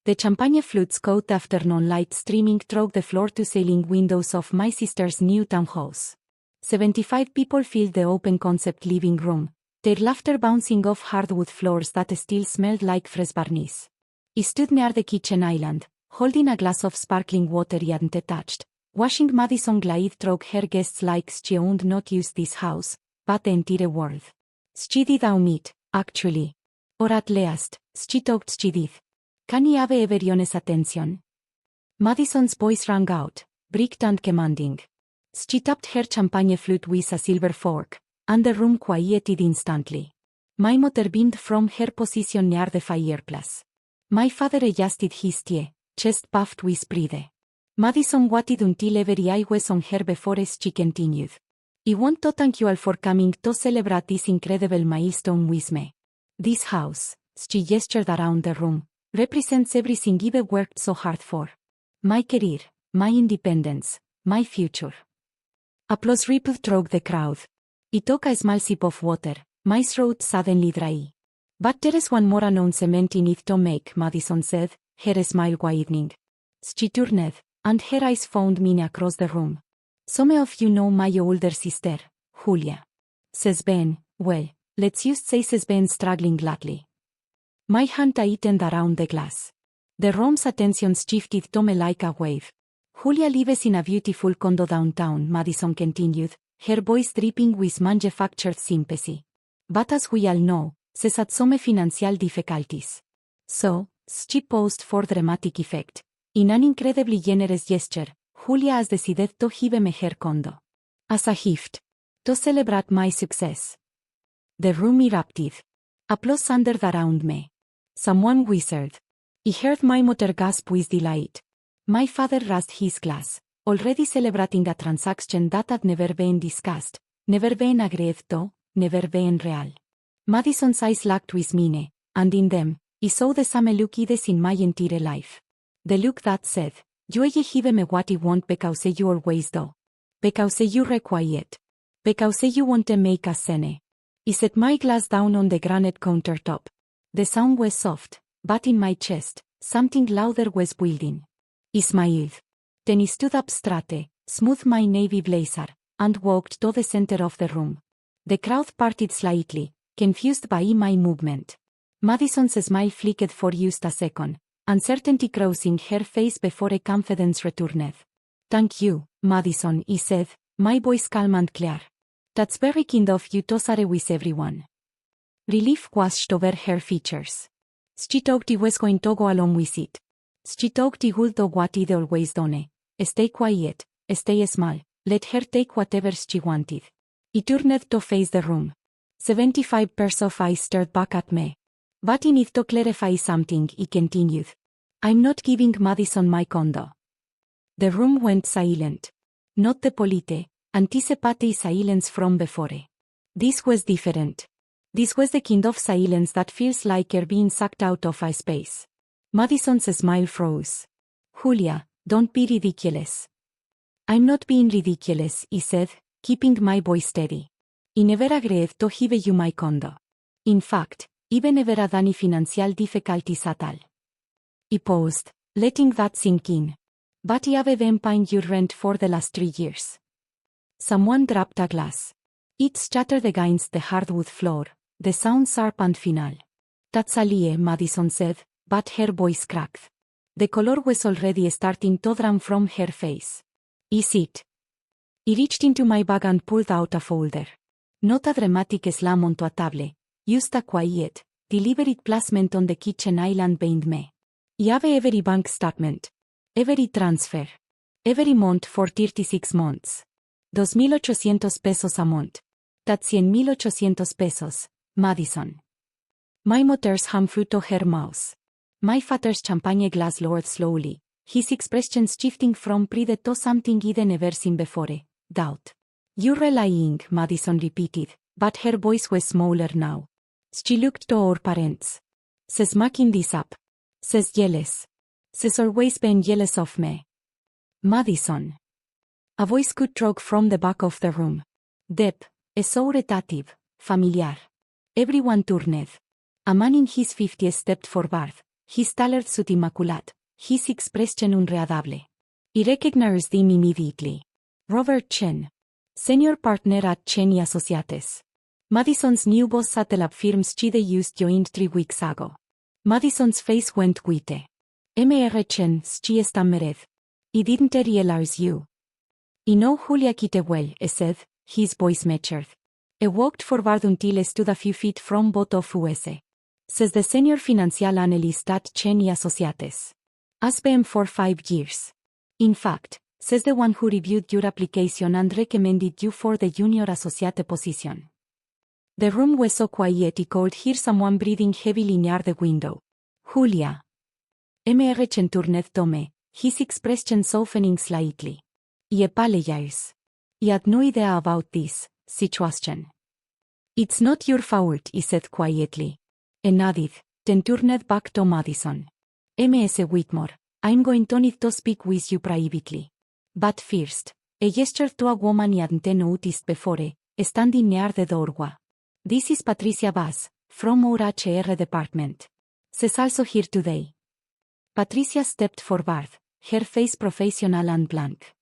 The champagne flutes caught afternoon light streaming through the floor-to-ceiling windows of my sister's new townhouse. 75 people filled the open-concept living room, their laughter bouncing off hardwood floors that still smelled like fresh varnish. I stood near the kitchen island, holding a glass of sparkling water yet untouched, watching Madison glide through her guests like she owned not just this house, but the entire world. She did own it, actually. Or at least, she thought she did. Can you have everyone's attention? Madison's voice rang out, bright and commanding. She tapped her champagne flute with a silver fork, and the room quieted instantly. My mother beamed from her position near the fireplace. My father adjusted his tie, chest puffed with pride. Madison waited until every eye was on her before she continued. I want to thank you all for coming to celebrate this incredible milestone with me. This house, she gestured around the room, represents everything I've worked so hard for. My career, my independence, my future. Applause rippled through the crowd. I took a small sip of water, my throat suddenly dry. But there is one more announcement in it to make, Madison said, her smile widening. She turned, and her eyes found me across the room. Some of you know my older sister, Julia. Says Ben, well, let's just say she's been struggling lately. My hand tightened around the glass. The room's attention shifted to me like a wave. Julia lives in a beautiful condo downtown, Madison continued, her voice dripping with manufactured sympathy. But as we all know, she's had some financial difficulties. So, she paused for dramatic effect. In an incredibly generous gesture, Julia has decided to give me her condo. As a gift. To celebrate my success. The room erupted. Applause thundered around me. Someone whispered. I heard my mother gasp with delight. My father raised his glass, already celebrating a transaction that had never been discussed, never been agreed to, never been real. Madison's eyes locked with mine, and in them, I saw the same look I'd seen my entire life. The look that said, you give me what I want because you always do. Because you require it. Because you want to make a scene. I set my glass down on the granite countertop. The sound was soft, but in my chest, something louder was building. I smiled. Then I stood up straight, smoothed my navy blazer, and walked to the center of the room. The crowd parted slightly, confused by my movement. Madison's smile flickered for just a second, uncertainty crossing her face before a confidence returned. Thank you, Madison, I said, my voice calm and clear. That's very kind of you to share with everyone. Relief washed over her features. She thought I was going to go along with it. She thought I would do what I'd always done. Stay quiet, stay small, let her take whatever she wanted. I turned to face the room. 75 pairs of eyes stared back at me. But I need to clarify something, I continued. I'm not giving Madison my condo. The room went silent. Not the polite, anticipated silence from before. This was different. This was the kind of silence that feels like you're being sucked out of a space. Madison's smile froze. Julia, don't be ridiculous. I'm not being ridiculous, I said, keeping my voice steady. I never agreed to give you my condo. In fact, I never had any financial difficulties at all. I paused, letting that sink in. But I have been paying your rent for the last 3 years. Someone dropped a glass. It shattered against the hardwood floor, the sound sharp and final. That's a lie, Madison said, but her voice cracked. The color was already starting to drain from her face. Is it? I reached into my bag and pulled out a folder. Not a dramatic slam onto a table, just a quiet, deliberate placement on the kitchen island behind me. I have every bank statement. Every transfer. Every month for 36 months. 2,800 pesos a month. That's 100,800 pesos, Madison. My mother's hand flew to her mouth. My father's champagne glass lowered slowly, his expression shifting from pride to something I'd never seen before, doubt. You're lying, Madison repeated, but her voice was smaller now. She looked to our parents. She's making this up. She's jealous. She's always been jealous of me. Madison. A voice cut through from the back of the room. Deep, authoritative, familiar. Everyone turned. A man in his 50s stepped forward, his tailored suit immaculate, his expression unreadable. I recognized him immediately. Robert Chen, senior partner at Chen y Associates. Madison's new boss at the lab firms she they used joined 3 weeks ago. Madison's face went white. Mr. Chen, she stammered. I didn't realize you. I know Julia quite well, I said, his voice matured. I walked forward until I stood a few feet from both of us. Says the senior financial analyst at Chen y Associates. Has been for 5 years. In fact, says the one who reviewed your application and recommended you for the junior associate position. The room was so quiet I could hear someone breathing heavily near the window. Julia. Mr. Chen turned to me, his expression softening slightly. I apologize. I had no idea about this situation. It's not your fault, I said quietly. I nodded, then turned back to Madison. Ms. Whitmore, I'm going to need to speak with you privately. But first, I gestured to a woman I hadn't noticed before, standing near the doorway. This is Patricia Bass, from our HR department. She's also here today. Patricia stepped forward, her face professional and blank.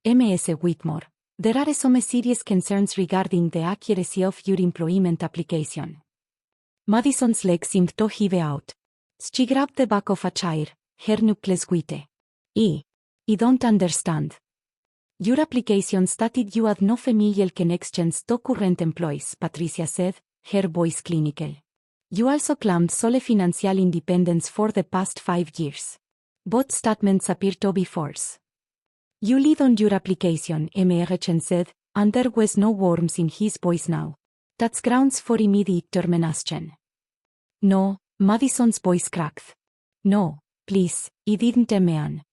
Ms. Whitmore, there are some serious concerns regarding the accuracy of your employment application. Madison's legs seemed to heave out. She grabbed the back of a chair, her knuckles white. I don't understand. Your application stated you had no familial connections to current employees, Patricia said, her voice clinical. You also claimed sole financial independence for the past 5 years. Both statements appear to be false. You lied on your application, Mr. Chen said, and there was no warmth in his voice now. That's grounds for immediate termination. No, Madison's voice cracked. No, please, I didn't mean.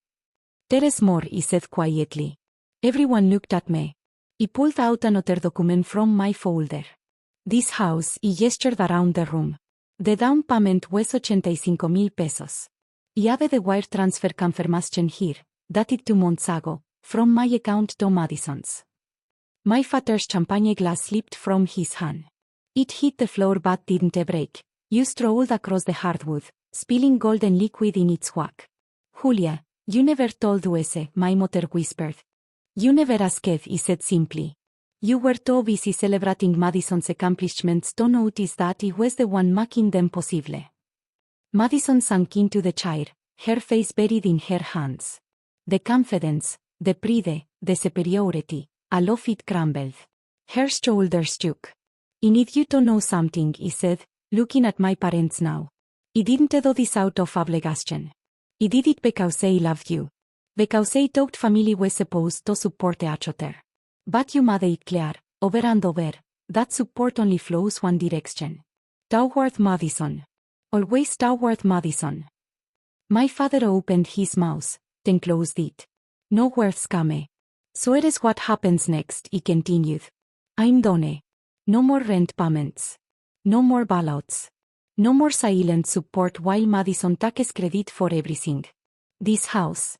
There is more, he said quietly. Everyone looked at me. I pulled out another document from my folder. This house, I gestured around the room. The down payment was 85,000 pesos. I have the wire transfer confirmation here, dated 2 months ago, from my account to Madison's. My father's champagne glass slipped from his hand. It hit the floor but didn't break. You strolled across the hardwood, spilling golden liquid in its wake. Julia, you never told us, my mother whispered. You never asked, he said simply. You were too busy celebrating Madison's accomplishments to notice that he was the one making them possible. Madison sank into the chair, her face buried in her hands. The confidence, the pride, the superiority, all of it crumbled. Her shoulders shook. I need you to know something, he said, looking at my parents now. I didn't do this out of obligation. I did it because I loved you. Because I thought family was supposed to support each other. But you made it clear, over and over, that support only flows one direction. Toward Madison. Always toward Madison. My father opened his mouth, then closed it. No words came. So it is what happens next, he continued. I'm done. No more rent payments. No more bailouts. No more silent support while Madison takes credit for everything. This house.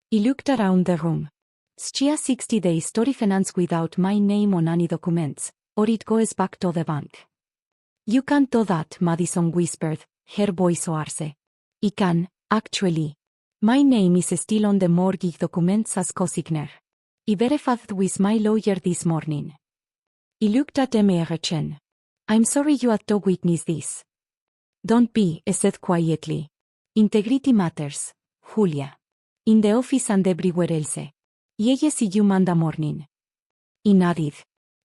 He looked around the room. She has 60 days to refinance without my name on any documents, or it goes back to the bank. You can't do that, Madison whispered, her voice hoarse. I can, actually. My name is still on the mortgage documents as co-signer. I verified with my lawyer this morning. He looked at Mr. Chen. I'm sorry you had to witness this. Don't be, I said quietly. Integrity matters, Julia. In the office and everywhere else. I see you Monday morning. He nodded.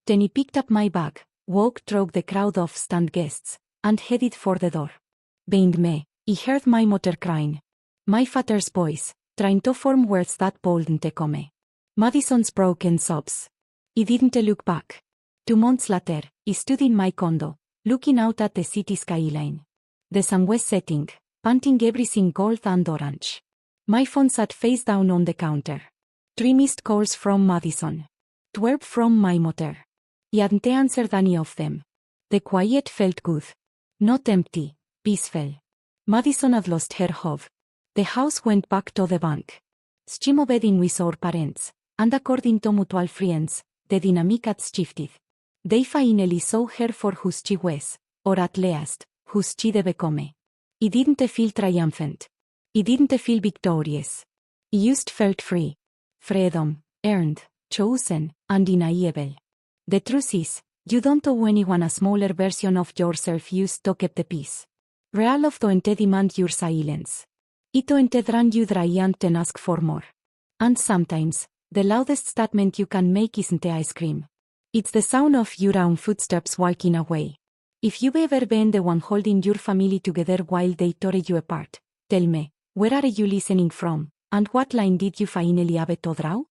Then he picked up my bag, walked through the crowd of stand guests, and headed for the door. Behind me, he heard my mother crying. My father's voice, trying to form words that wouldn't come. Madison's broken sobs. He didn't look back. 2 months later, he stood in my condo, looking out at the city skyline. The sun was setting, painting everything gold and orange. My phone sat face down on the counter. 3 missed calls from Madison. 12 from my mother. He hadn't answered any of them. The quiet felt good. Not empty, peaceful. Madison had lost her hope. The house went back to the bank. She moved in with our parents, and according to mutual friends, the dynamic had shifted. They finally saw her for who she was, or at least, who she had become. I didn't feel triumphant. I didn't feel victorious. I just felt free. Freedom, earned, chosen, undeniable. The truth is, you don't owe anyone a smaller version of yourself, you to keep the peace. Real of ente demand your silence. Ito ente run you dry and then ask for more. And sometimes, the loudest statement you can make isn't the ice cream. It's the sound of your own footsteps walking away. If you've ever been the one holding your family together while they tore you apart, tell me, where are you listening from, and what line did you finally have to draw?